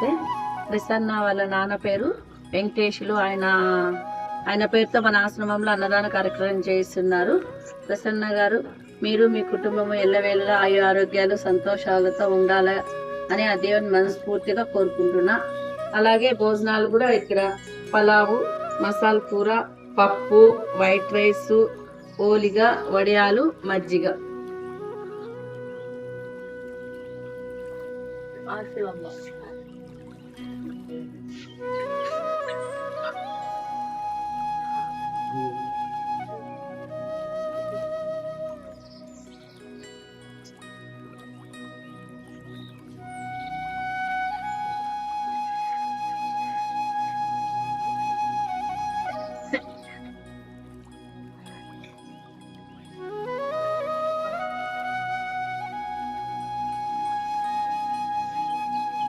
నమస్తే. ప్రసన్న వాళ్ళ నాన్న పేరు వెంకటేశులు. ఆయన పేరుతో మన ఆశ్రమంలో అన్నదాన కార్యక్రమం చేయిస్తున్నారు. ప్రసన్న గారు, మీరు మీ కుటుంబం ఎల్లవేళలా ఆయు ఆరోగ్యాలు సంతోషాలతో ఉండాలి అని ఆ దేవుని మనస్ఫూర్తిగా కోరుకుంటున్నా. అలాగే భోజనాలు కూడా ఇక్కడ పలావు, మసాలా కూర, పప్పు, వైట్ రైస్, ఓలిగ, వడియాలు, మజ్జిగ. ఆశీర్వాదం.